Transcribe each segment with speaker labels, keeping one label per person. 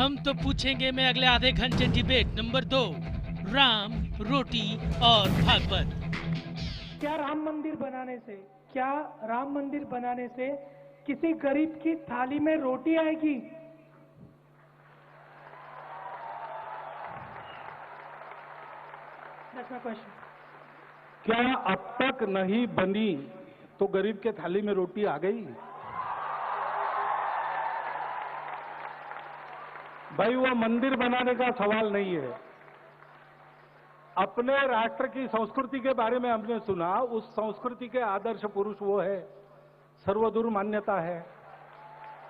Speaker 1: हम तो पूछेंगे में अगले आधे घंटे डिबेट नंबर 2, राम, रोटी और भागवत।
Speaker 2: क्या राम मंदिर बनाने से किसी गरीब की थाली में रोटी आएगी? That's my question.
Speaker 3: क्या अब तक नहीं बनी तो गरीब के थाली में रोटी आ गई? भाई वो मंदिर बनाने का सवाल नहीं है। अपने राष्ट्र की संस्कृति के बारे में हमने सुना, उस संस्कृति के आदर्श पुरुष वो है, सर्वदूर मान्यता है।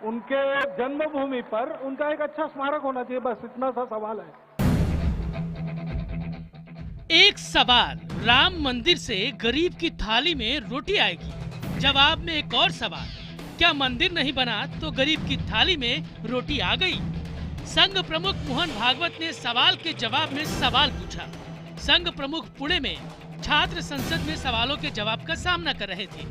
Speaker 3: उनके जन्मभूमि पर उनका एक अच्छा स्मारक होना चाहिए, बस इतना सा सवाल है।
Speaker 1: एक सवाल, राम मंदिर से गरीब की थाली में रोटी आएगी। जवाब में एक और सवाल, क्या मंदिर नहीं बना तो गरीब की थाली में रोटी आ गई? संघ प्रमुख मोहन भागवत ने सवाल के जवाब में सवाल पूछा। संघ प्रमुख पुणे में छात्र संसद में सवालों के जवाब का सामना कर रहे थे।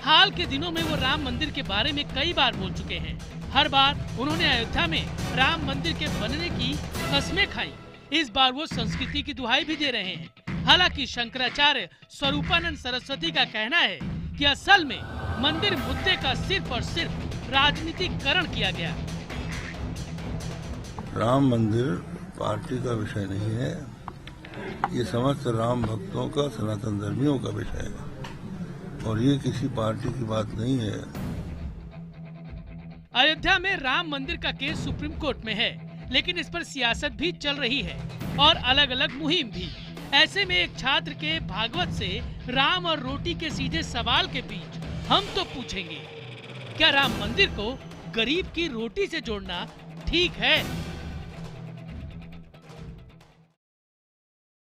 Speaker 1: हाल के दिनों में वो राम मंदिर के बारे में कई बार बोल चुके हैं। हर बार उन्होंने अयोध्या में राम मंदिर के बनने की कस्में खाई। इस बार वो संस्कृति की दुहाई भी दे रहे हैं। हालांकि शंकराचार्य स्वरूपानंद सरस्वती का कहना है कि असल में मंदिर मुद्दे का सिर्फ और सिर्फ राजनीतिकरण किया गया।
Speaker 4: राम मंदिर पार्टी का विषय नहीं है, ये समस्त राम भक्तों का, सनातन धर्मियों का विषय है और ये किसी पार्टी की बात नहीं है।
Speaker 1: अयोध्या में राम मंदिर का केस सुप्रीम कोर्ट में है, लेकिन इस पर सियासत भी चल रही है और अलग अलग मुहिम भी। ऐसे में एक छात्र के भागवत से राम और रोटी के सीधे सवाल के बीच हम तो पूछेंगे, क्या राम मंदिर को गरीब की रोटी से जोड़ना ठीक है?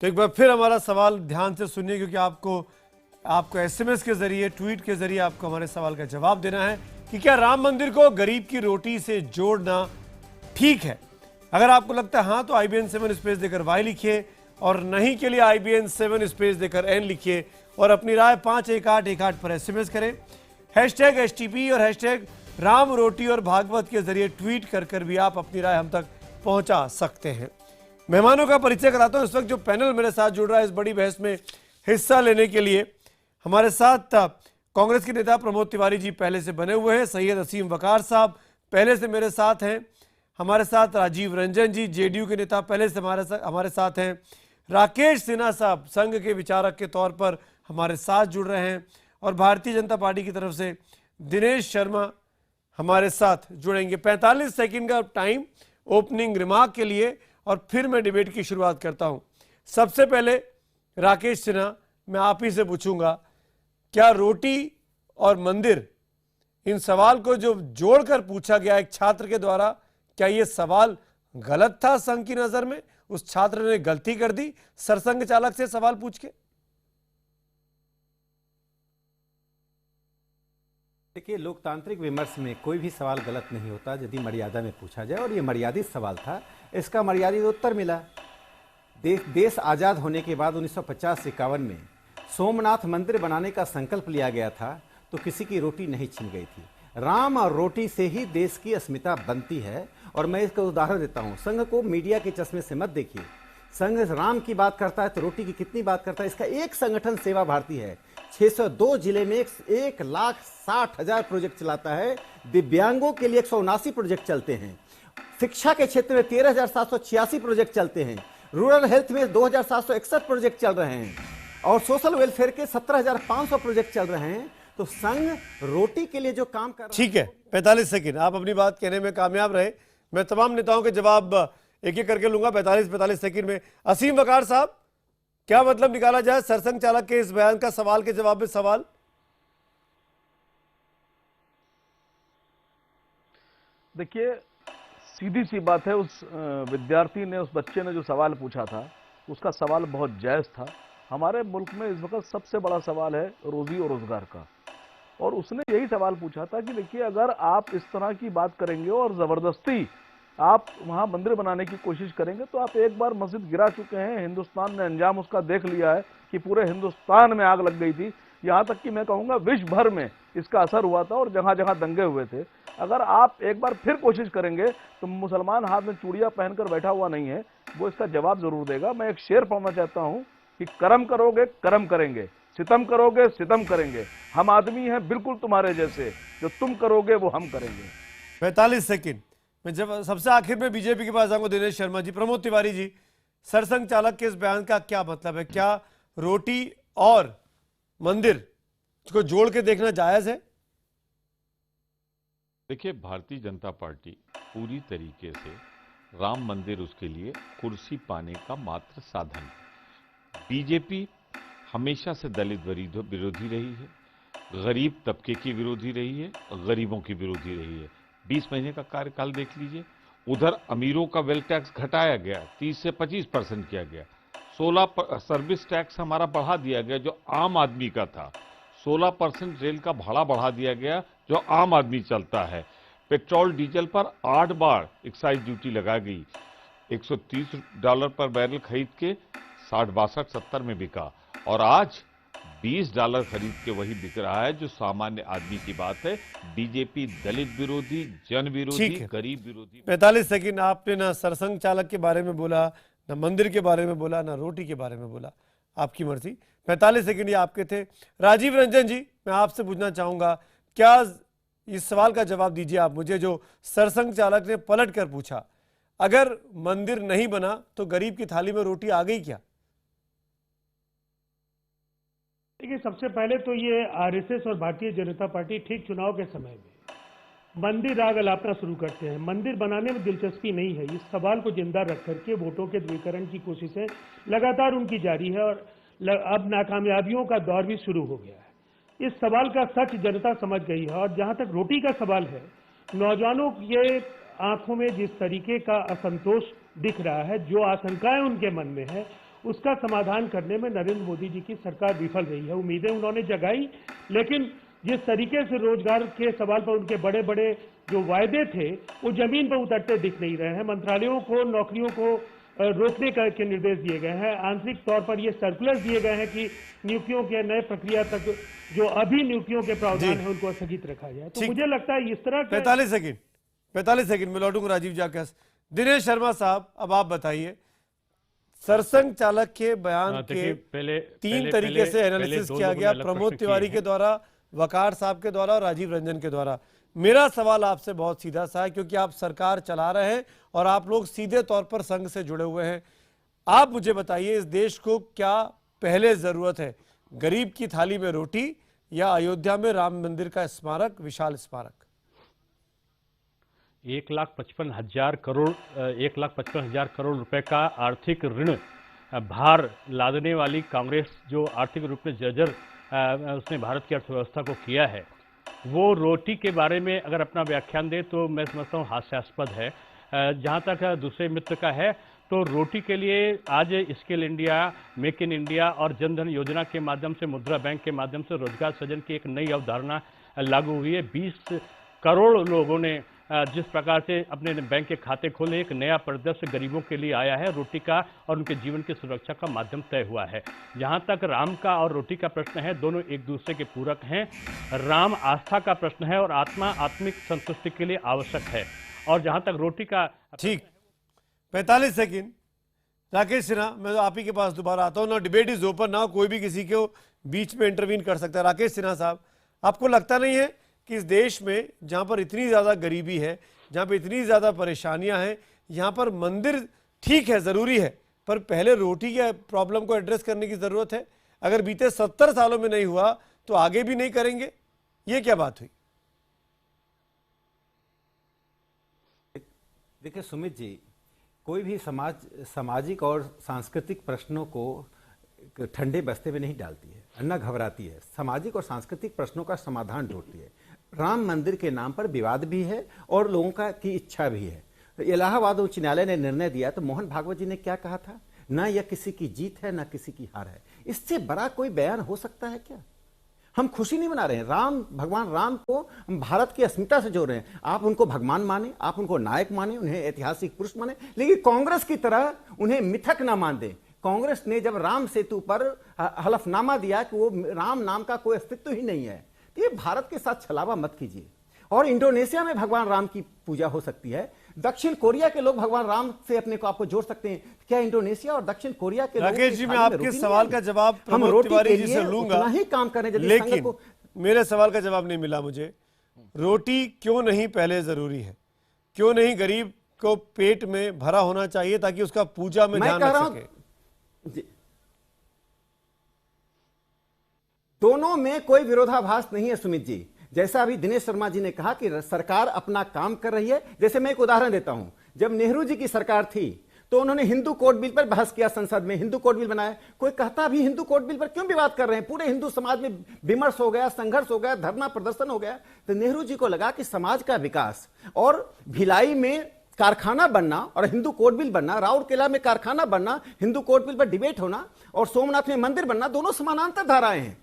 Speaker 5: तो एक बार फिर हमारा सवाल ध्यान से सुनिए, क्योंकि आपको एसएमएस के जरिए, ट्वीट के जरिए आपको हमारे सवाल का जवाब देना है कि क्या राम मंदिर को गरीब की रोटी से जोड़ना ठीक है। अगर आपको लगता है हाँ तो IBN 7 स्पेस देकर Y लिखिए और नहीं के लिए IBN 7 स्पेस देकर N लिखिए और अपनी राय 51818 पर एसएमएस करें। #STP और #राम रोटी और भागवत के जरिए ट्वीट कर भी आप अपनी राय हम तक पहुंचा सकते हैं। मेहमानों का परिचय कराता हूं। इस वक्त जो पैनल मेरे साथ जुड़ रहा है इस बड़ी बहस में हिस्सा लेने के लिए, हमारे साथ कांग्रेस के नेता प्रमोद तिवारी जी पहले से बने हुए हैं, सैयद असीम वकार साहब पहले से मेरे साथ हैं, हमारे साथ राजीव रंजन जी JDU के नेता पहले से हमारे साथ हैं, राकेश सिन्हा साहब संघ के विचारक के तौर पर हमारे साथ जुड़ रहे हैं और भारतीय जनता पार्टी की तरफ से दिनेश शर्मा हमारे साथ जुड़ेंगे। 45 सेकंड का टाइम ओपनिंग रिमार्क के लिए और फिर मैं डिबेट की शुरुआत करता हूं। सबसे पहले राकेश सिन्हा, मैं आप ही से पूछूंगा, क्या रोटी और मंदिर, इन सवाल को जो जोड़कर पूछा गया एक छात्र के द्वारा, क्या यह सवाल गलत था संघ की नजर में? उस छात्र ने गलती कर दी सरसंघ चालक से सवाल पूछ के?
Speaker 6: देखिए, लोकतांत्रिक विमर्श में कोई भी सवाल गलत नहीं होता यदि मर्यादा में पूछा जाए, और ये मर्यादित सवाल था, इसका मर्यादित उत्तर मिला। देश आज़ाद होने के बाद 1950-51 में सोमनाथ मंदिर बनाने का संकल्प लिया गया था तो किसी की रोटी नहीं छीन गई थी। राम और रोटी से ही देश की अस्मिता बनती है। और मैं इसका उदाहरण देता हूँ, संघ को मीडिया के चश्मे से मत देखिए। संघ राम की बात करता है तो रोटी की कितनी बात करता है। इसका एक संगठन सेवा भारती है, 602 जिले में 1,60,000 प्रोजेक्ट चलाता है। दिव्यांगों के लिए 179 प्रोजेक्ट चलते हैं। शिक्षा के क्षेत्र में 13,786 प्रोजेक्ट चलते हैं। रूरल हेल्थ में 2,761 प्रोजेक्ट चल रहे हैं और सोशल वेलफेयर के 17,500 प्रोजेक्ट चल रहे हैं। तो संघ रोटी के लिए जो काम कर रहा है।
Speaker 5: ठीक है, 45 सेकंड आप अपनी बात कहने में कामयाब रहे। मैं तमाम नेताओं के जवाब एक एक करके लूंगा 45 सेकंड में। असीम वकार साहब, क्या मतलब निकाला जाए सरसंघ चालक के इस बयान का? सवाल के जवाब में सवाल।
Speaker 7: देखिए, सीधी सी बात है, उस विद्यार्थी ने, उस बच्चे ने जो सवाल पूछा था उसका सवाल बहुत जायज था। हमारे मुल्क में इस वक्त सबसे बड़ा सवाल है रोजी और रोजगार का, और उसने यही सवाल पूछा था कि देखिए, अगर आप इस तरह की बात करेंगे और जबरदस्ती आप वहां मंदिर बनाने की कोशिश करेंगे तो आप एक बार मस्जिद गिरा चुके हैं। हिंदुस्तान ने अंजाम उसका देख लिया है कि पूरे हिंदुस्तान में आग लग गई थी। यहां तक कि मैं कहूंगा विश्व भर में इसका असर हुआ था और जहां जहां दंगे हुए थे अगर आप एक बार फिर कोशिश करेंगे तो मुसलमान हाथ में चूड़ियां पहनकर बैठा हुआ नहीं है, वो इसका जवाब जरूर देगा। मैं एक शेर पढ़ना चाहता हूं कि करम करोगे करम करेंगे, सितम करोगे सितम करेंगे, हम आदमी हैं बिल्कुल तुम्हारे जैसे, जो तुम करोगे वो हम करेंगे।
Speaker 5: 45 सेकंड मैं जब सबसे आखिर में बीजेपी के पास आऊंगा। दिनेश शर्मा जी, प्रमोद तिवारी जी, सरसंघ चालक के इस बयान का क्या मतलब है? क्या रोटी और मंदिर को जोड़ के देखना जायज है?
Speaker 8: देखिए, भारतीय जनता पार्टी पूरी तरीके से राम मंदिर उसके लिए कुर्सी पाने का मात्र साधन है। बीजेपी हमेशा से दलित विरोधी रही है, गरीब तबके की विरोधी रही है, गरीबों की विरोधी रही है। 20 महीने का कार्यकाल देख लीजिए, उधर अमीरों का वेल्थ टैक्स घटाया गया, 30 से 25% किया गया। 16 सर्विस टैक्स हमारा बढ़ा दिया गया जो आम आदमी का था। 16% रेल का भाड़ा बढ़ा दिया गया जो आम आदमी चलता है। पेट्रोल डीजल पर 8 बार एक्साइज ड्यूटी लगा गई। $130 पर बैरल खरीद के 60, 62, 70 में बिका, और आज $20 खरीद के वही बिक रहा है जो सामान्य आदमी की बात है। बीजेपी दलित विरोधी, जन विरोधी, गरीब विरोधी।
Speaker 5: 45 सेकंड आपने ना सरसंघ चालक के बारे में बोला, ना मंदिर के बारे में बोला, ना रोटी के बारे में बोला, आपकी मर्जी। 45 सेकंड ये आपके थे। राजीव रंजन जी, मैं आपसे पूछना चाहूंगा, क्या इस सवाल का जवाब दीजिए आप मुझे जो सरसंघ चालक ने पलट कर पूछा, अगर मंदिर नहीं बना तो गरीब की थाली में रोटी आ गई क्या?
Speaker 2: देखिए, सबसे पहले तो ये आरएसएस और भारतीय जनता पार्टी ठीक चुनाव के समय में मंदिर राग अलापना शुरू करते हैं। मंदिर बनाने में दिलचस्पी नहीं है। इस सवाल को जिंदा रख करके वोटों के ध्रुवीकरण की कोशिशें लगातार उनकी जारी है और अब नाकामयाबियों का दौर भी शुरू हो गया है। इस सवाल का सच जनता समझ गई है। और जहां तक रोटी का सवाल है, नौजवानों के आंखों में जिस तरीके का असंतोष दिख रहा है, जो आशंकाएं उनके मन में है, उसका समाधान करने में नरेंद्र मोदी जी की सरकार विफल रही है। उम्मीदें उन्होंने जगाई, लेकिन जिस तरीके से रोजगार के सवाल पर उनके बड़े बड़े जो वायदे थे वो जमीन पर उतरते दिख नहीं रहे हैं। मंत्रालयों को, नौकरियों को रोकने के निर्देश दिए गए हैं। आंतरिक तौर पर ये सर्कुलर दिए गए हैं कि नियुक्तियों के नए प्रक्रिया तक जो अभी नियुक्तियों के प्रावधान है उनको स्थगित रखा जाए। तो मुझे लगता है इस तरह
Speaker 5: 45 सेकंड में लौटूंगा राजीव जाकस। दिनेश शर्मा साहब, अब आप बताइए, सरसंघ चालक के बयान के तीन तरीके से एनालिसिस किया गया, प्रमोद तिवारी के द्वारा, वकार साहब के द्वारा और राजीव रंजन के द्वारा। मेरा सवाल आपसे बहुत सीधा सा है, क्योंकि आप सरकार चला रहे हैं और आप लोग सीधे तौर पर संघ से जुड़े हुए हैं। आप मुझे बताइए, इस देश को क्या पहले जरूरत है, गरीब की थाली में रोटी या अयोध्या में राम मंदिर का स्मारक, विशाल स्मारक?
Speaker 9: 1,55,000 करोड़ रुपए का आर्थिक ऋण भार लादने वाली कांग्रेस जो आर्थिक रूप में जर्जर उसने भारत की अर्थव्यवस्था को किया है, वो रोटी के बारे में अगर अपना व्याख्यान दे तो मैं समझता हूँ हास्यास्पद है। जहाँ तक दूसरे मित्र का है, तो रोटी के लिए आज skill India, make in India और जन धन योजना के माध्यम से, मुद्रा बैंक के माध्यम से रोजगार सृजन की एक नई अवधारणा लागू हुई है। 20 करोड़ लोगों ने जिस प्रकार से अपने बैंक के खाते खोले, एक नया परिदृश्य गरीबों के लिए आया है। रोटी का और उनके जीवन की सुरक्षा का माध्यम तय हुआ है। जहां तक राम का और रोटी का प्रश्न है, दोनों एक दूसरे के पूरक हैं। राम आस्था का प्रश्न है और आत्मा आत्मिक संतुष्टि के लिए आवश्यक है। और जहां तक रोटी का,
Speaker 5: ठीक, 45 सेकंड। राकेश सिन्हा, मैं तो आप ही के पास दोबारा आता हूं ना। डिबेट इज ओपन ना, कोई भी किसी को बीच में इंटरवीन कर सकता है। राकेश सिन्हा साहब, आपको लगता नहीं है कि इस देश में जहां पर इतनी ज्यादा गरीबी है, जहां पर इतनी ज्यादा परेशानियां हैं, यहां पर मंदिर ठीक है, जरूरी है, पर पहले रोटी के प्रॉब्लम को एड्रेस करने की जरूरत है? अगर बीते 70 सालों में नहीं हुआ तो आगे भी नहीं करेंगे? ये क्या बात हुई?
Speaker 6: देखिए सुमित जी, कोई भी सामाजिक और सांस्कृतिक प्रश्नों को ठंडे बस्ते में नहीं डालती है, न घबराती है। सामाजिक और सांस्कृतिक प्रश्नों का समाधान ढूंढती है। राम मंदिर के नाम पर विवाद भी है और लोगों का की इच्छा भी है। तो इलाहाबाद उच्च न्यायालय ने निर्णय दिया, तो मोहन भागवत जी ने क्या कहा था, ना यह किसी की जीत है ना किसी की हार है। इससे बड़ा कोई बयान हो सकता है क्या? हम खुशी नहीं मना रहे हैं, भगवान राम को हम भारत की अस्मिता से जोड़ रहे हैं। आप उनको भगवान माने, आप उनको नायक माने, उन्हें ऐतिहासिक पुरुष माने, लेकिन कांग्रेस की तरह उन्हें मिथक ना मान दें। कांग्रेस ने जब राम सेतु पर हलफनामा दिया कि वो राम नाम का कोई अस्तित्व ही नहीं है, तो ये भारत के साथ छलावा मत कीजिए। और इंडोनेशिया में भगवान राम की पूजा हो सकती है, दक्षिण कोरिया के लोग भगवान राम से अपने को आपको जोड़ सकते हैं। क्या इंडोनेशिया और दक्षिण कोरिया के लोग
Speaker 5: राकेश जी, मैं आपके सवाल का जवाब प्रमोद तिवारी जी से लूंगा,
Speaker 6: ही काम करें,
Speaker 5: लेकिन मेरे सवाल का जवाब नहीं मिला मुझे। रोटी क्यों नहीं पहले जरूरी है? क्यों नहीं गरीब को पेट में भरा होना चाहिए ताकि उसका पूजा में ध्यान रख सके?
Speaker 6: दोनों में कोई विरोधाभास नहीं है सुमित जी। जैसा अभी दिनेश शर्मा जी ने कहा कि सरकार अपना काम कर रही है। जैसे मैं एक उदाहरण देता हूं, जब नेहरू जी की सरकार थी तो उन्होंने हिंदू कोड बिल पर बहस किया, संसद में हिंदू कोड बिल बनाया। कोई कहता अभी हिंदू कोड बिल पर क्यों विवाद कर रहे हैं? पूरे हिंदू समाज में विमर्श हो गया, संघर्ष हो गया, धरना प्रदर्शन हो गया। तो नेहरू जी को लगा कि समाज का विकास और भिलाई में कारखाना बनना और हिंदू कोड बिल बनना, राउरकेला में कारखाना बनना, हिंदू कोड बिल पर डिबेट होना और सोमनाथ में मंदिर बनना, दोनों समानांतर धाराएं हैं।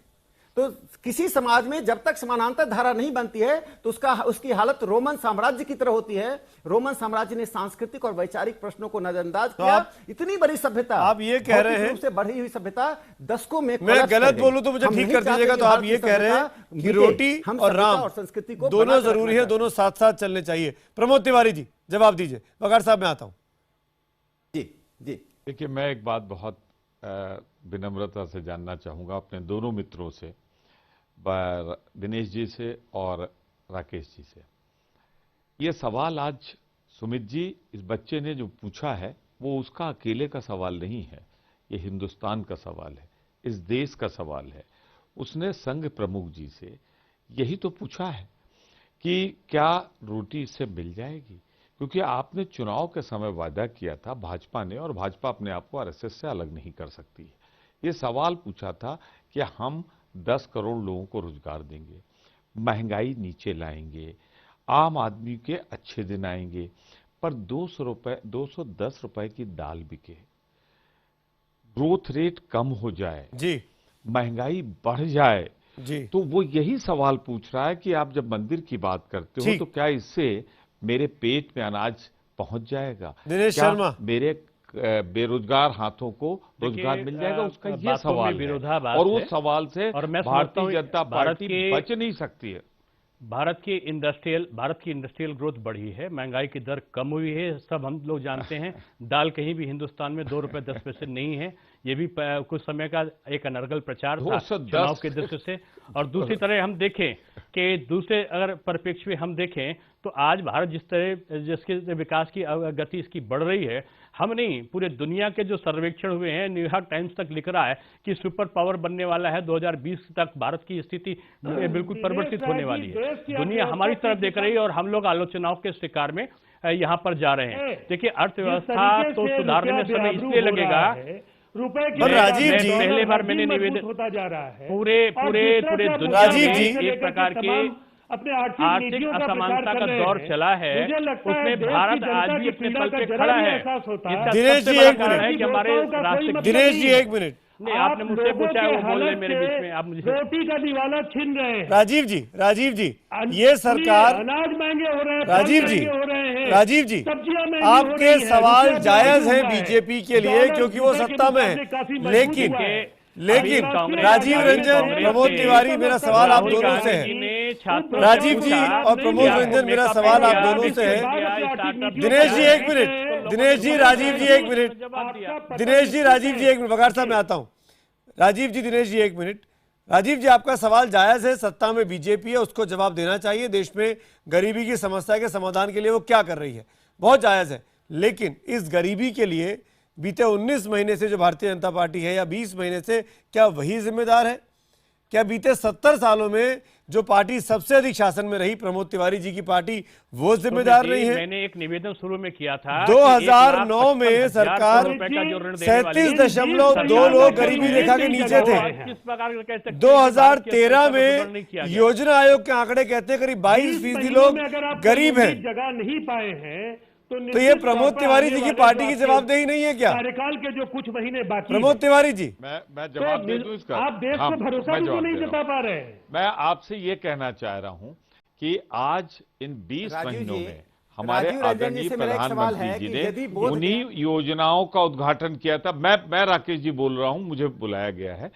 Speaker 6: तो किसी समाज में जब तक समानांतर धारा नहीं बनती है तो उसकी हालत रोमन साम्राज्य की तरह होती है। रोमन साम्राज्य ने सांस्कृतिक और वैचारिक प्रश्नों को नजरअंदाज किया। इतनी बड़ी सभ्यता,
Speaker 5: आप ये कह रहे हैं
Speaker 6: से बढ़ी हुई सभ्यता दशकों में,
Speaker 5: मैं गलत बोलूं तो मुझे ठीक कर दीजिएगा, तो आप ये कह रहे हैं कि रोटी और राम
Speaker 6: और संस्कृति को
Speaker 5: दोनों जरूरी है, दोनों साथ साथ चलने चाहिए। प्रमोद तिवारी जी जवाब दीजिए। बघार साहब मैं आता हूं।
Speaker 6: जी जी,
Speaker 8: देखिए, मैं एक बात बहुत विनम्रता से जानना चाहूंगा अपने दोनों मित्रों से, दिनेश जी से और राकेश जी से। ये सवाल आज सुमित जी, इस बच्चे ने जो पूछा है वो उसका अकेले का सवाल नहीं है, ये हिंदुस्तान का सवाल है, इस देश का सवाल है। उसने संघ प्रमुख जी से यही तो पूछा है कि क्या रोटी इससे मिल जाएगी, क्योंकि आपने चुनाव के समय वादा किया था भाजपा ने, और भाजपा अपने आप को आरएसएस से अलग नहीं कर सकती है। ये सवाल पूछा था कि हम 10 करोड़ लोगों को रोजगार देंगे, महंगाई नीचे लाएंगे, आम आदमी के अच्छे दिन आएंगे, पर 210 रुपए की दाल बिके, ग्रोथ रेट कम हो जाए
Speaker 5: जी,
Speaker 8: महंगाई बढ़ जाए
Speaker 5: जी,
Speaker 8: तो वो यही सवाल पूछ रहा है कि आप जब मंदिर की बात करते हो तो क्या इससे मेरे पेट में अनाज पहुंच जाएगा?
Speaker 5: दिनेश
Speaker 8: क्या
Speaker 5: शर्मा,
Speaker 8: मेरे बेरोजगार हाथों को रोजगार मिल जाएगा? उसका ये सवाल है, और उस सवाल से भारतीय जनता पार्टी बच नहीं सकती है।
Speaker 9: भारत की इंडस्ट्रियल ग्रोथ बढ़ी है, महंगाई की दर कम हुई है, सब हम लोग जानते हैं। दाल कहीं भी हिंदुस्तान में 2 रुपए 10 पैसे नहीं है। ये भी कुछ समय का एक अनर्गल प्रचार था चुनाव के दृष्टि से। और दूसरी तरह हम देखें कि दूसरे अगर परिप्रेक्ष्य में हम देखें तो आज भारत जिसके विकास की गति इसकी बढ़ रही है, हम नहीं, पूरे दुनिया के जो सर्वेक्षण हुए हैं, न्यूयॉर्क टाइम्स तक लिख रहा है कि सुपर पावर बनने वाला है। 2020 तक भारत की स्थिति बिल्कुल परिवर्तित होने वाली है। दुनिया हमारी तरफ देख रही है और हम लोग आलोचनाओं के शिकार में यहाँ पर जा रहे हैं। देखिए, अर्थव्यवस्था तो सुधारने में समय इसलिए लगेगा।
Speaker 5: राजीव जी,
Speaker 9: पहले बार मैंने निवेदन
Speaker 2: होता जा रहा है
Speaker 9: पूरे दुनिया में एक प्रकार के
Speaker 2: अपने
Speaker 9: आर्थिक असमानता का दौर चला है, उसमें भारत आज भी अपने पल पे खड़ा है।
Speaker 5: दिनेश जी एक मिनट,
Speaker 9: हमारे राष्ट्र,
Speaker 5: दिनेश जी एक मिनट,
Speaker 9: नहीं आपने मुझसे पूछा है, वो बोल रहे मेरे बीच में, आप मुझे
Speaker 2: रोटी का निवाला छीन रहे हैं।
Speaker 5: राजीव जी, ये सरकार,
Speaker 2: अनाज महंगे हो रहे हैं,
Speaker 5: राजीव जी, आपके सवाल जायज हैं बीजेपी के लिए क्योंकि वो सत्ता में है, लेकिन राजीव रंजन, प्रमोद तिवारी, मेरा सवाल आप दोनों से है। राजीव जी और प्रमोद रंजन, मेरा सवाल आप दोनों से है। दिनेश जी एक मिनट, दिनेश जी, राजीव जी एक मिनट, दिनेश जी, राजीव जी एक मिनट, बघार साहब मैं आता हूं। राजीव जी, दिनेश जी एक मिनट। राजीव जी, आपका सवाल जायज है, सत्ता में बीजेपी है, उसको जवाब देना चाहिए। देश में गरीबी की समस्या के समाधान के लिए वो क्या कर रही है, बहुत जायज है। लेकिन इस गरीबी के लिए बीते 19 महीने से जो भारतीय जनता पार्टी है या 20 महीने से, क्या वही जिम्मेदार है? क्या बीते 70 सालों में जो पार्टी सबसे अधिक शासन में रही, प्रमोद तिवारी जी की पार्टी, वो जिम्मेदार नहीं है?
Speaker 9: मैंने एक निवेदन शुरू में किया था।
Speaker 5: 2009 में सरकार 37.2 लोग गरीबी रेखा के नीचे थे। 2013 में योजना आयोग के आंकड़े कहते हैं करीब 22% लोग गरीब हैं।
Speaker 2: जगह नहीं पाए हैं
Speaker 5: तो ये प्रमोद तिवारी जी की पार्टी की जवाबदेही नहीं है क्या?
Speaker 2: कार्यकाल के जो कुछ महीने बाकी,
Speaker 5: प्रमोद तिवारी जी,
Speaker 8: मैं जवाब दे दूं इसका।
Speaker 2: आप देश को भरोसा क्यों नहीं जता पा रहे हैं?
Speaker 8: मैं आपसे ये कहना चाह रहा हूं कि आज इन 20 महीनों में हमारे आदरणीय प्रधानमंत्री जी ने उन्हीं योजनाओं का उद्घाटन किया था। मैं राकेश जी बोल रहा हूं, मुझे बुलाया गया है।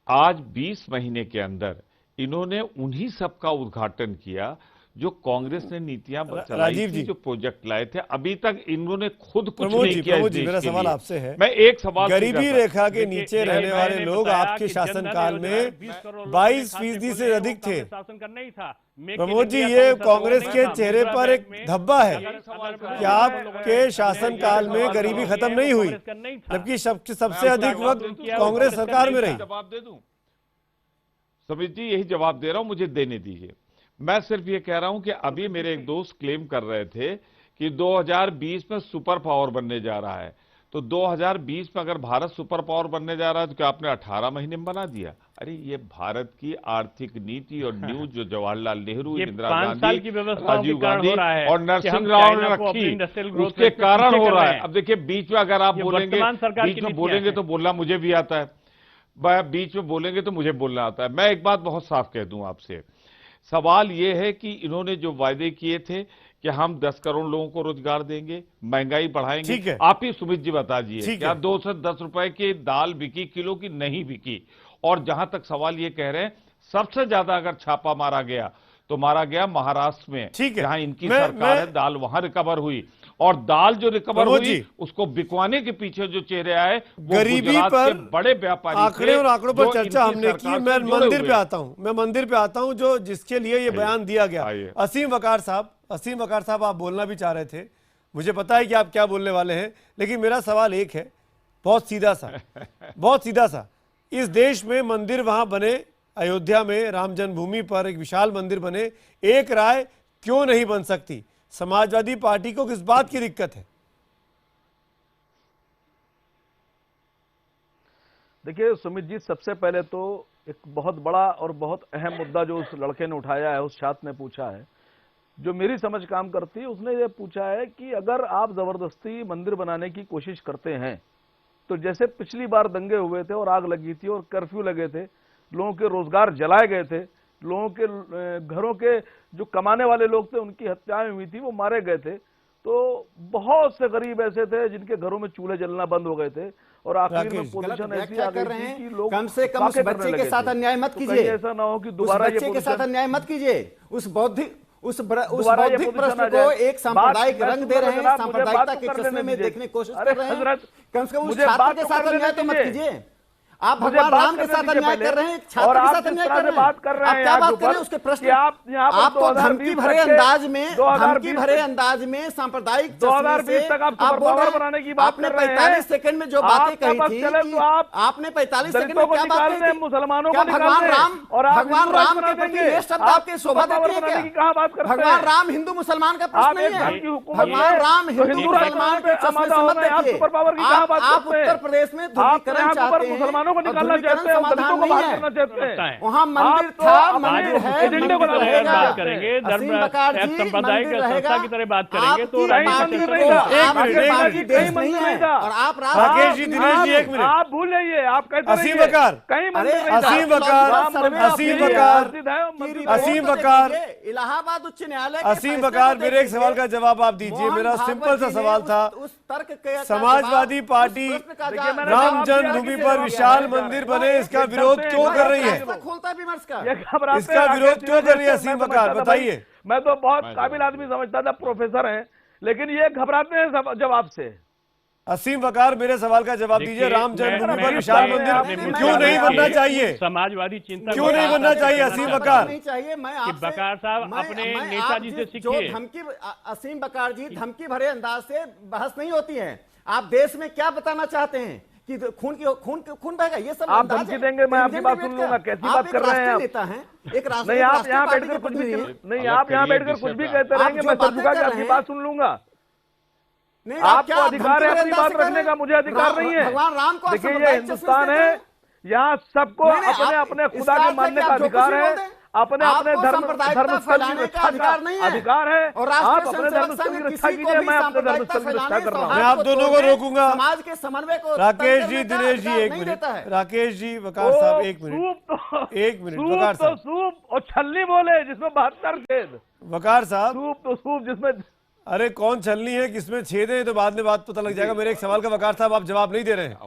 Speaker 8: आज 20 महीने के अंदर इन्होंने उन्हीं सब का उद्घाटन किया जो कांग्रेस ने नीतियां चलाई
Speaker 5: राजीव
Speaker 8: थी,
Speaker 5: जी,
Speaker 8: जो प्रोजेक्ट लाए थे, अभी तक इन्होंने खुद कुछ
Speaker 5: प्रमोद
Speaker 8: नहीं
Speaker 5: जी,
Speaker 8: किया इस
Speaker 5: प्रमोद जी,
Speaker 8: देश
Speaker 5: मेरा
Speaker 8: के
Speaker 5: सवाल
Speaker 8: लिए।
Speaker 5: आपसे है,
Speaker 8: मैं एक सवाल
Speaker 5: गरीबी
Speaker 8: सीधा सा-
Speaker 5: रेखा के
Speaker 9: देखिए,
Speaker 5: नीचे रहने वाले
Speaker 9: मैंने
Speaker 5: लोग
Speaker 9: बताया
Speaker 5: आपके
Speaker 9: कि
Speaker 5: शासन
Speaker 9: जनधन
Speaker 5: काल
Speaker 9: योजना
Speaker 5: में
Speaker 9: 20 करोड़ लोगों
Speaker 5: 22%
Speaker 9: के
Speaker 5: से अधिक थे।
Speaker 9: शासन करना ही था।
Speaker 5: प्रमोद जी, ये कांग्रेस के चेहरे पर एक धब्बा है कि आपके शासन काल में गरीबी खत्म नहीं हुई, जबकि सबसे अधिक वक्त कांग्रेस सरकार में रही।
Speaker 8: जवाब दे दूं समीर जी, यही जवाब दे रहा हूं, मुझे देने दीजिए। मैं सिर्फ ये कह रहा हूं कि अभी मेरे एक दोस्त क्लेम कर रहे थे कि 2020 में सुपर पावर बनने जा रहा है, तो 2020 में अगर भारत सुपर पावर बनने जा रहा है तो क्या आपने 18 महीने में बना दिया? अरे ये भारत की आर्थिक नीति और न्यूज जो जवाहरलाल नेहरू,
Speaker 9: ये
Speaker 8: इंदिरा
Speaker 9: 5 साल की
Speaker 8: गांधी,
Speaker 9: व्यवस्थाओं
Speaker 8: राजीव
Speaker 9: के कारण
Speaker 8: गांधी
Speaker 9: हो रहा है
Speaker 8: और
Speaker 9: कि
Speaker 8: नरसिंह
Speaker 9: हम
Speaker 8: राव
Speaker 9: चाइना
Speaker 8: ने
Speaker 9: को अपनी
Speaker 8: रखी,
Speaker 9: इंडस्ट्रियल ग्रोथ
Speaker 8: उसके
Speaker 9: में
Speaker 8: कारण
Speaker 9: पीछे
Speaker 8: हो
Speaker 9: कर
Speaker 8: रहा
Speaker 9: रहे
Speaker 8: है।
Speaker 9: हैं।
Speaker 8: अब देखिए, बीच में अगर आप
Speaker 9: ये
Speaker 8: बोलेंगे,
Speaker 9: वर्तमान सरकार की
Speaker 8: बीच में
Speaker 9: नीतियां
Speaker 8: बोलेंगे
Speaker 9: हैं।
Speaker 8: तो बोलना मुझे भी आता है, बीच में बोलेंगे तो मुझे बोलना आता है। मैं एक बात बहुत साफ कह दूं आपसे, सवाल यह है कि इन्होंने जो वायदे किए थे कि हम 10 करोड़ लोगों को रोजगार देंगे, महंगाई बढ़ाएंगे,
Speaker 5: ठीक है।
Speaker 8: आप ही सुमित जी बता दीजिए,
Speaker 5: ठीक
Speaker 8: क्या
Speaker 5: है।
Speaker 8: 2 से 10 रुपए की दाल बिकी किलो की? नहीं बिकी। और जहां तक सवाल ये कह रहे हैं सबसे ज्यादा अगर छापा मारा गया तो मारा गया महाराष्ट्र में,
Speaker 5: ठीक है।
Speaker 8: जहां इनकी
Speaker 5: मैं-
Speaker 8: सरकार है, दाल वहां रिकवर हुई, और दाल जो रिकवर
Speaker 5: प्रमोद
Speaker 8: हुई
Speaker 5: जी,
Speaker 8: उसको बिकवाने के पीछे जो चेहरे आए वो
Speaker 5: गरीबी
Speaker 8: गुजरात
Speaker 5: पर
Speaker 8: के बड़े व्यापारी
Speaker 5: आंकड़े
Speaker 8: थे,
Speaker 5: और आंकड़ों पर
Speaker 8: जो
Speaker 5: चर्चा
Speaker 8: इनकी
Speaker 5: हमने की।
Speaker 8: सरकार
Speaker 5: मैं
Speaker 8: से जुड़े
Speaker 5: मंदिर
Speaker 8: हुए
Speaker 5: पे
Speaker 8: हैं।
Speaker 5: आता हूं, मैं मंदिर पे आता हूं, जो जिसके लिए ये बयान दिया गया।
Speaker 8: आइए।
Speaker 5: असीम वकार साहब, आप बोलना भी चाह रहे थे, मुझे पता है कि आप क्या बोलने वाले हैं, लेकिन मेरा सवाल एक है, बहुत सीधा सा। इस देश में मंदिर वहां बने, अयोध्या में राम जन्मभूमि पर एक विशाल मंदिर बने, एक राय क्यों नहीं बन सकती? समाजवादी पार्टी को किस बात की दिक्कत है?
Speaker 7: देखिए सुमित जी, सबसे पहले तो एक बहुत बड़ा और बहुत अहम मुद्दा जो उस लड़के ने उठाया है, उस छात्र ने पूछा है, जो मेरी समझ काम करती है, उसने ये पूछा है कि अगर आप जबरदस्ती मंदिर बनाने की कोशिश करते हैं तो जैसे पिछली बार दंगे हुए थे और आग लगी थी और कर्फ्यू लगे थे, लोगों के रोजगार जलाए गए थे, लोगों के घरों के जो कमाने वाले लोग थे उनकी हत्याएं हुई थी, वो मारे गए थे, तो बहुत से गरीब ऐसे थे जिनके घरों में चूल्हे जलना बंद हो गए थे और आखिर में पोजीशन ऐसी आ गई थी कि लोग
Speaker 6: कम से कम उस
Speaker 7: वाकई
Speaker 6: बच्चे
Speaker 7: करने
Speaker 6: के
Speaker 7: लगे
Speaker 6: साथ
Speaker 7: थे।
Speaker 6: अन्याय मत
Speaker 7: तो
Speaker 6: कीजिए,
Speaker 7: कहीं ऐसा ना हो कि
Speaker 6: उस
Speaker 7: दोबारा ये
Speaker 6: बच्चे के साथ
Speaker 7: पोजीशन
Speaker 6: अन्याय मत कीजिए, उस बौद्धिक
Speaker 7: दोबारा ये
Speaker 6: बौद्धिक
Speaker 7: पोजीशन
Speaker 6: प्रश्न
Speaker 7: आ
Speaker 6: को
Speaker 7: जाए।
Speaker 6: एक सांप्रदायिक
Speaker 7: बात-
Speaker 6: रंग
Speaker 7: मैं
Speaker 6: दे रहे हैं,
Speaker 7: सुन रहा, मुझे
Speaker 6: सांप्रदायिकता
Speaker 7: बात
Speaker 6: के
Speaker 7: तो करने
Speaker 6: चश्मे में
Speaker 7: दीजिए।
Speaker 6: देखने की कोशिश
Speaker 7: अरे
Speaker 6: कर रहे हैं।
Speaker 7: हजरत,
Speaker 6: कम से कम उस
Speaker 7: मुझे
Speaker 6: छात्र
Speaker 7: बात
Speaker 6: के
Speaker 7: तो
Speaker 6: साथ
Speaker 7: करने
Speaker 6: अन्याय तो मत
Speaker 7: दीजिए।
Speaker 6: कीजिए। आप
Speaker 7: मुझे
Speaker 6: भगवान
Speaker 7: बात
Speaker 6: राम के
Speaker 7: करने
Speaker 6: साथ
Speaker 7: दीजिए
Speaker 6: अन्याय
Speaker 7: पहले।
Speaker 6: कर रहे हैं, एक
Speaker 7: और
Speaker 6: छात्र के
Speaker 7: आप
Speaker 6: साथ
Speaker 7: जिस
Speaker 6: अन्याय
Speaker 7: तरह
Speaker 6: कर
Speaker 7: से
Speaker 6: रहे हैं।
Speaker 7: बात कर रहे
Speaker 6: आप
Speaker 7: हैं
Speaker 6: क्या
Speaker 7: यहाँ
Speaker 6: बात
Speaker 7: के
Speaker 6: कर रहे हैं
Speaker 7: ऊपर
Speaker 6: उसके प्रश्न?
Speaker 7: कि आप यहाँ पर
Speaker 6: आप तो
Speaker 7: 2020
Speaker 6: धमकी भरे
Speaker 7: तक के-
Speaker 6: अंदाज में
Speaker 7: 2020
Speaker 6: धमकी भरे अंदाज में सांप्रदायिक चश्मे
Speaker 7: 2020
Speaker 6: से
Speaker 7: तक आप
Speaker 6: बोल
Speaker 7: सुपर
Speaker 6: रहे
Speaker 7: पावर
Speaker 6: हैं।
Speaker 7: बनाने की बात
Speaker 6: आपने
Speaker 7: कर रहे हैं।
Speaker 6: 45 सेकंड में जो बातें
Speaker 7: आपका
Speaker 6: कही
Speaker 7: बस
Speaker 6: थी
Speaker 7: चले
Speaker 6: कि
Speaker 7: तो आप
Speaker 6: आपने 45 सेकंड
Speaker 7: दलितों
Speaker 6: में
Speaker 7: को
Speaker 6: क्या बात
Speaker 7: निकाल
Speaker 6: कही
Speaker 7: दें,
Speaker 6: थी?
Speaker 7: मुसलमानों
Speaker 6: क्या
Speaker 7: को निकाल
Speaker 6: भगवान
Speaker 7: दें
Speaker 6: राम
Speaker 7: और आप
Speaker 6: भगवान
Speaker 7: हिंदू राष्ट्र
Speaker 6: राम
Speaker 7: बना
Speaker 6: के प्रति
Speaker 7: देंगे।
Speaker 6: ये शब्द
Speaker 7: आप
Speaker 6: आपके शोभा
Speaker 7: सुपर पावर
Speaker 6: देती है
Speaker 7: बनाने की
Speaker 6: क्या?
Speaker 7: कहाँ बात करते हैं?
Speaker 6: भगवान राम हिंदू मुसलमान का
Speaker 7: आप
Speaker 6: प्रश्न
Speaker 7: एक
Speaker 6: नहीं
Speaker 7: धर्म
Speaker 6: है।
Speaker 7: की हुकूमत
Speaker 6: भगवान
Speaker 7: में
Speaker 6: राम
Speaker 7: तो
Speaker 6: हिंदू
Speaker 7: हिंदू राष्ट्र
Speaker 6: मुसलमान के
Speaker 7: पे
Speaker 6: चश्मे से
Speaker 7: आमादा
Speaker 6: मत
Speaker 7: होना है। आप
Speaker 6: देखिए।
Speaker 7: सुपर पावर की कहाँ बात
Speaker 6: आप
Speaker 7: करते हैं?
Speaker 6: उत्तर प्रदेश में
Speaker 7: आप
Speaker 6: ध्रुवीकरण
Speaker 7: यहाँ
Speaker 6: चाहते
Speaker 7: पर
Speaker 6: हैं
Speaker 7: मुसलमानों को
Speaker 6: और
Speaker 7: निकालना
Speaker 6: ध्रुवीकरण
Speaker 7: चाहते हैं और दलितों
Speaker 6: समाधान
Speaker 7: को
Speaker 6: नहीं
Speaker 7: बाहर
Speaker 6: है।
Speaker 7: करना चाहते हैं।
Speaker 6: वहाँ मंदिर
Speaker 7: आप तो
Speaker 6: था,
Speaker 7: अपने
Speaker 6: मंदिर है,
Speaker 7: एजेंडे को
Speaker 6: मंदिर
Speaker 7: लगाने की
Speaker 6: रहेगा।
Speaker 7: बात
Speaker 9: करेंगे,
Speaker 6: असीम बकार जी,
Speaker 9: सांप्रदायिक
Speaker 6: मंदिर रहेगा।
Speaker 9: संस्था की तरह बात करेंगे तो
Speaker 6: आपकी
Speaker 9: राजनीतिक
Speaker 6: पार्टी
Speaker 9: चर्चा
Speaker 6: को,
Speaker 9: नहीं होगी।
Speaker 6: आपकी पार्टी देश नहीं है और आप
Speaker 5: राकेश जी, दिनेश जी, एक मिनट।
Speaker 7: आप भूल जाइए, आप कहते
Speaker 5: असीम
Speaker 7: रहिए।
Speaker 5: बकार।
Speaker 7: कहीं
Speaker 6: अरे
Speaker 7: मंदिर नहीं था।
Speaker 5: असीम बकार,
Speaker 7: राम मंदिर
Speaker 5: असीम
Speaker 7: आपके लिए
Speaker 5: बकार,
Speaker 7: मस्जिद है और मस्जिद
Speaker 6: की
Speaker 5: असीम
Speaker 6: रिपोर्ट तो
Speaker 5: बकार।
Speaker 6: देखिए, इलाहाबाद उच्च न्यायालय के
Speaker 5: असीम
Speaker 6: फैसले
Speaker 5: बकार,
Speaker 6: को
Speaker 5: मेरे एक
Speaker 6: देखिए।
Speaker 5: सवाल का जवाब आप दीजिए।
Speaker 6: मोहन
Speaker 5: मेरा
Speaker 6: भागवत
Speaker 5: सिंपल सा
Speaker 6: जी ने
Speaker 5: सवाल था,
Speaker 6: उस तर्क के
Speaker 5: समाजवादी पार्टी
Speaker 6: उस प्रश्न का
Speaker 7: देखिए, मैंने
Speaker 5: राम
Speaker 7: जवाब दिया
Speaker 5: जन्मभूमि
Speaker 7: कि
Speaker 5: पर
Speaker 7: जवाब
Speaker 5: विशाल
Speaker 7: दिया।
Speaker 5: मंदिर बने, इसका विरोध क्यों कर रही है?
Speaker 6: खोलता भी विमर्श का
Speaker 7: ये घबराते
Speaker 5: इसका
Speaker 7: हैं,
Speaker 5: विरोध
Speaker 7: राकेश
Speaker 5: क्यों
Speaker 7: जी
Speaker 5: कर रही है
Speaker 7: मैं
Speaker 5: असीम
Speaker 7: समझता
Speaker 5: बकार?
Speaker 7: था भाई,
Speaker 5: बताइए।
Speaker 7: मैं तो बहुत काबिल आदमी समझता था, प्रोफेसर हैं, लेकिन ये घबराते हैं जवाब से।
Speaker 5: असीम बकार, मेरे सवाल का जवाब दीजिए।
Speaker 9: देखिए,
Speaker 5: राम जन्मभूमि
Speaker 9: मैं-
Speaker 5: पर
Speaker 9: मैं-
Speaker 5: विशाल
Speaker 9: मैं-
Speaker 5: मंदिर
Speaker 9: मैं-
Speaker 5: क्यों
Speaker 9: मैं-
Speaker 5: नहीं
Speaker 9: मैं-
Speaker 5: बनना चाहिए?
Speaker 9: समाजवादी चिंतन
Speaker 5: क्यों नहीं बनना चाहिए असीम बकार?
Speaker 6: नहीं चाहिए। मैं
Speaker 9: कि
Speaker 6: आपसे
Speaker 9: बकार साहब अपने नेताजी से
Speaker 6: जो
Speaker 9: सीखिए।
Speaker 6: धमकी असीम बकार जी धमकी भरे अंदाज से बहस नहीं होती है। आप देश में क्या बताना चाहते हैं कि खून बहेगा? ये सब
Speaker 7: आप
Speaker 6: अंदाज
Speaker 7: धमकी
Speaker 6: है।
Speaker 7: देंगे, मैं आपकी
Speaker 6: इंडियन
Speaker 7: बात
Speaker 6: डिबेट
Speaker 7: सुन
Speaker 6: का।
Speaker 7: लूंगा। कैसी
Speaker 6: आप
Speaker 7: बात
Speaker 6: एक
Speaker 7: कर रहे हैं
Speaker 6: राष्ट्रीय
Speaker 7: आप?
Speaker 6: नेता हैं, एक
Speaker 7: नहीं,
Speaker 6: राष्ट्रीय
Speaker 7: आप
Speaker 6: राष्ट्रीय
Speaker 7: यहाँ
Speaker 6: पार्टी
Speaker 7: बैठकर
Speaker 6: के
Speaker 7: कुछ भी
Speaker 6: प्रतिनिधि हैं।
Speaker 7: नहीं, आप यहाँ बैठकर कुछ भी कहते रहेंगे,
Speaker 6: जो
Speaker 7: मैं
Speaker 6: बातें
Speaker 7: सच झुका के
Speaker 6: कर
Speaker 7: आपकी
Speaker 6: रहे हैं-
Speaker 7: बात सुन लूंगा।
Speaker 6: नहीं,
Speaker 7: आपको
Speaker 6: क्या
Speaker 7: अधिकार है
Speaker 6: धमकी भरे
Speaker 7: अपनी
Speaker 6: अंदाज
Speaker 7: बात
Speaker 6: से कर
Speaker 7: रखने
Speaker 6: रहे
Speaker 7: का,
Speaker 6: हैं?
Speaker 7: मुझे अधिकार नहीं है।
Speaker 6: भगवान राम को आप
Speaker 7: देखिए, ये
Speaker 6: सामुदायिक चश्मे से
Speaker 7: हिंदुस्तान
Speaker 6: देख रहे
Speaker 7: है,
Speaker 6: हैं?
Speaker 7: यहाँ सबको
Speaker 6: नहीं,
Speaker 7: अपने
Speaker 6: आप-
Speaker 7: अपने खुदा
Speaker 6: इसका
Speaker 7: के
Speaker 6: अर्थ है
Speaker 7: मानने
Speaker 6: कि
Speaker 7: का
Speaker 6: आप जो
Speaker 7: अधिकार
Speaker 6: खुशी
Speaker 7: है,
Speaker 6: बोल दें।
Speaker 7: अपने अपने
Speaker 6: आपको
Speaker 7: धर्म
Speaker 6: सांप्रदायिकता
Speaker 7: धर्मस्थल की
Speaker 6: फैलाने
Speaker 7: रक्षा
Speaker 6: का अधिकार नहीं है।
Speaker 7: अधिकार है।
Speaker 6: और
Speaker 7: आप
Speaker 6: राष्ट्रीय
Speaker 7: अपने
Speaker 6: स्वयंसेवक
Speaker 7: धर्मस्थल
Speaker 6: संघ
Speaker 7: की
Speaker 6: किसी
Speaker 7: रक्षा
Speaker 6: को
Speaker 7: कीजिए,
Speaker 6: भी
Speaker 7: मैं अपने
Speaker 6: सांप्रदायिकता
Speaker 7: धर्मस्थल की रक्षा
Speaker 6: फैलाने,
Speaker 7: कर रहा हूँ।
Speaker 5: मैं आप दोनों को रोकूंगा।
Speaker 6: समाज के समन्वय को
Speaker 5: राकेश
Speaker 6: तंग
Speaker 5: जी,
Speaker 6: करने का
Speaker 5: दिनेश जी,
Speaker 6: अधिकार
Speaker 5: एक
Speaker 6: नहीं
Speaker 5: मिनट।
Speaker 6: देता है।
Speaker 5: राकेश जी, वकार साहब, एक मिनट, एक मिनट, वकार
Speaker 7: सूप तो
Speaker 5: साहब,
Speaker 7: सूप और छलनी बोले जिसमें 72 छेद।
Speaker 5: वकार साहब।
Speaker 7: सूप तो सूप जिसमें
Speaker 5: अरे कौन छलनी है, किसमें छेद है, तो बाद में बात पता लग जाएगा। मेरे एक सवाल का वकार साहब आप जवाब नहीं दे रहे हैं।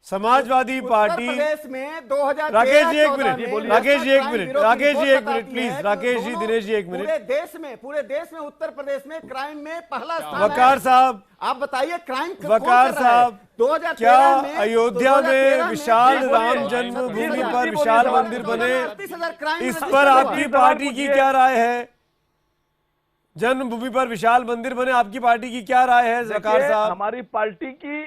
Speaker 5: समाजवादी पार्टी,
Speaker 6: प्रदेश में 2013
Speaker 5: राकेश जी एक
Speaker 6: में
Speaker 5: मिनट, राकेश जी एक मिनट, राकेश जी एक मिनट प्लीज, राकेश जी,
Speaker 6: दोनों
Speaker 5: दिनेश जी एक मिनट।
Speaker 6: पूरे देश में उत्तर प्रदेश में क्राइम में पहला स्थान है।
Speaker 5: वकार साहब,
Speaker 6: आप बताइए क्राइम
Speaker 5: वकार साहब,
Speaker 6: 2013
Speaker 5: क्या
Speaker 6: में
Speaker 5: अयोध्या में विशाल राम जन्मभूमि पर विशाल मंदिर बने, इस पर आपकी पार्टी की क्या राय है? जन्मभूमि पर विशाल मंदिर बने, आपकी पार्टी की क्या राय है वकार साहब?
Speaker 7: हमारी पार्टी की,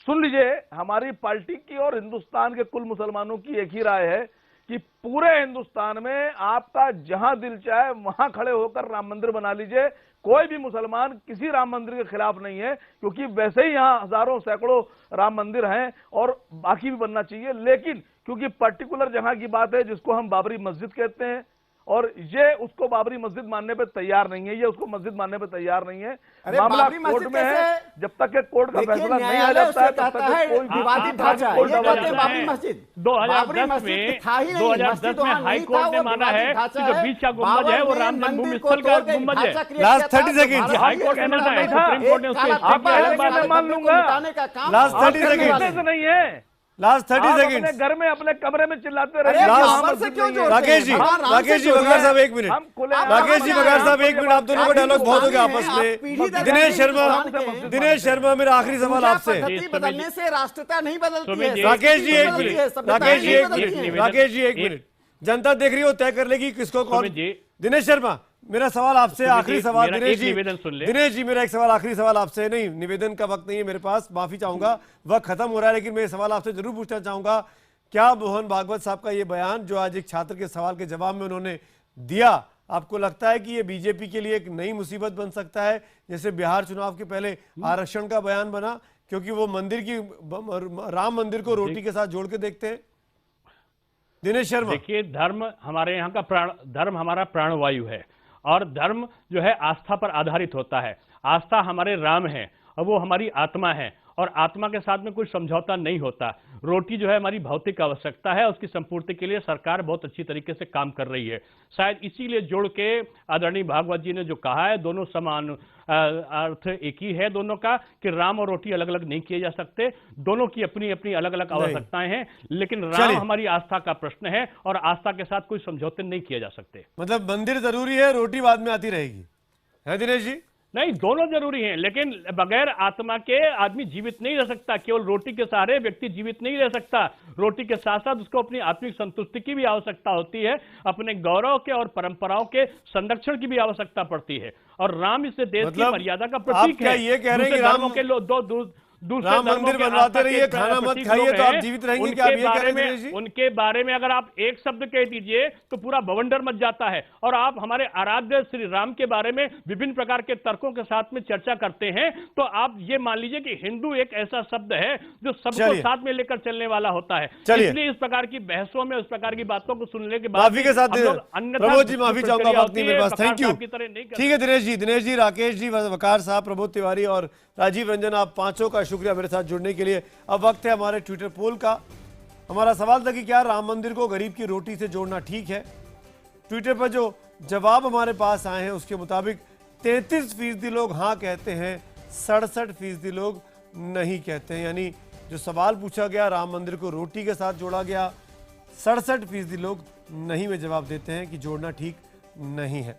Speaker 7: सुन लीजिए, हमारी पार्टी की और हिंदुस्तान के कुल मुसलमानों की एक ही राय है कि पूरे हिंदुस्तान में आपका जहां दिल चाहे वहां खड़े होकर राम मंदिर बना लीजिए। कोई भी मुसलमान किसी राम मंदिर के खिलाफ नहीं है, क्योंकि वैसे ही यहां हजारों सैकड़ों राम मंदिर हैं और बाकी भी बनना चाहिए। लेकिन क्योंकि पर्टिकुलर जगह की बात है जिसको हम बाबरी मस्जिद कहते हैं, और ये उसको बाबरी मस्जिद मानने पे तैयार नहीं है, ये उसको मस्जिद मानने पे तैयार नहीं है। मामला कोर्ट में है, जब तक के कोर्ट का फैसला नहीं आ जाता है तब तक कोई
Speaker 6: विवादित ढांचा है। ये कहते हैं बाबरी मस्जिद
Speaker 9: 2010 में हाई कोर्ट ने माना है कि जो बीच का गुंबद है वो राम जन्मभूमि स्थल का गुंबद है।
Speaker 5: लास्ट 30 सेकंड,
Speaker 9: हाई कोर्ट ने माना है, सुप्रीम कोर्ट ने उसके
Speaker 7: मैं मान लूंगा।
Speaker 5: लास्ट 30 सेकंड
Speaker 7: नहीं है,
Speaker 5: लास्ट 30
Speaker 7: अपने
Speaker 5: सेकंड।
Speaker 7: घर में अपने कमरे में चिल्लाते रहे।
Speaker 5: राकेश जी, राकेश जी वकार साहब एक मिनट, राकेश जी वकार साहब एक मिनट, आप दोनों का डायलॉग बहुत हो गया आपस में। दिनेश शर्मा मेरा आखिरी सवाल आपसे।
Speaker 6: बदलने से राष्ट्रता नहीं बदलती है।
Speaker 5: राकेश जी एक मिनट, राकेश जी एक मिनट, राकेश जी एक मिनट, जनता देख रही हो, तय कर लेगी किसको कौन। दिनेश शर्मा मेरा सवाल आपसे, आखिरी सवाल। दिनेश जी, दिनेश जी मेरा एक सवाल, आखिरी सवाल आपसे, नहीं निवेदन का वक्त नहीं है मेरे पास, माफी चाहूंगा, वक्त खत्म हो रहा है, लेकिन मैं सवाल आपसे जरूर पूछना चाहूंगा, क्या मोहन भागवत साहब का ये बयान जो आज एक छात्र के सवाल के जवाब में उन्होंने दिया, आपको लगता है कि ये बीजेपी के लिए एक नई मुसीबत बन सकता है, जैसे बिहार चुनाव के पहले आरक्षण का बयान बना, क्योंकि वो मंदिर की, राम मंदिर को रोटी के साथ जोड़ के देखते हैं? दिनेश शर्मा,
Speaker 9: देखिए, धर्म हमारे यहाँ का प्राण, धर्म हमारा प्राणवायु है, और धर्म जो है आस्था पर आधारित होता है। आस्था हमारे राम है और वो हमारी आत्मा है, और आत्मा के साथ में कोई समझौता नहीं होता। रोटी जो है हमारी भौतिक आवश्यकता है, उसकी संपूर्ति के लिए सरकार बहुत अच्छी तरीके से काम कर रही है। शायद इसीलिए जोड़ के आदरणीय भागवत जी ने जो कहा है, दोनों समान अर्थ एक ही है दोनों का, कि राम और रोटी अलग अलग नहीं किए जा सकते, दोनों की अपनी अपनी अलग अलग आवश्यकताएं हैं, लेकिन राम हमारी आस्था का प्रश्न है और आस्था के साथ कोई समझौते नहीं किए जा सकते।
Speaker 5: मतलब मंदिर जरूरी है, रोटी बाद में आती रहेगी, है दिनेश जी?
Speaker 9: नहीं, दोनों जरूरी हैं, लेकिन बगैर आत्मा के आदमी जीवित नहीं रह सकता। केवल रोटी के सहारे व्यक्ति जीवित नहीं रह सकता, रोटी के साथ साथ उसको अपनी आत्मिक संतुष्टि की भी आवश्यकता होती है, अपने गौरव के और परंपराओं के संरक्षण की भी आवश्यकता पड़ती है। और राम इस देश की मर्यादा का प्रतीक है।
Speaker 5: ये कह रहे हैं कि राम के राम मंदिर बनवाते रहिए, खाना मत खाइए तो आप जीवित रहेंगे, क्या आप ये कह रहे हैं?
Speaker 9: उनके बारे में अगर आप एक शब्द कह दीजिए तो पूरा बवंडर मच जाता है। और आप हमारे आराध्य श्री राम के बारे में विभिन्न प्रकार के तर्कों के साथ में चर्चा करते हैं, तो आप ये मान लीजिए कि हिंदू एक ऐसा शब्द है जो सबको साथ में लेकर चलने वाला होता है। इसलिए इस प्रकार की बहसों में, उस प्रकार की बातों को सुनने के बाद
Speaker 5: माफी के साथ प्रमोद जी, माफी चाहूंगा, वक्त नहीं मेरे पास, थैंक यू। ठीक है दिनेश जी, राकेश जी, वकार साहब, प्रमोद तिवारी और राजीव रंजन, आप पांचों का शुक्रिया मेरे साथ जुड़ने के लिए। अब वक्त है हमारे ट्विटर पोल का। हमारा सवाल था कि क्या राम मंदिर को गरीब की रोटी से जोड़ना ठीक है? ट्विटर पर जो जवाब हमारे पास आए हैं उसके मुताबिक 33% लोग हाँ कहते हैं, 67% लोग नहीं कहते हैं। यानी जो सवाल पूछा गया, राम मंदिर को रोटी के साथ जोड़ा गया, 67% लोग नहीं में जवाब देते हैं कि जोड़ना ठीक नहीं है।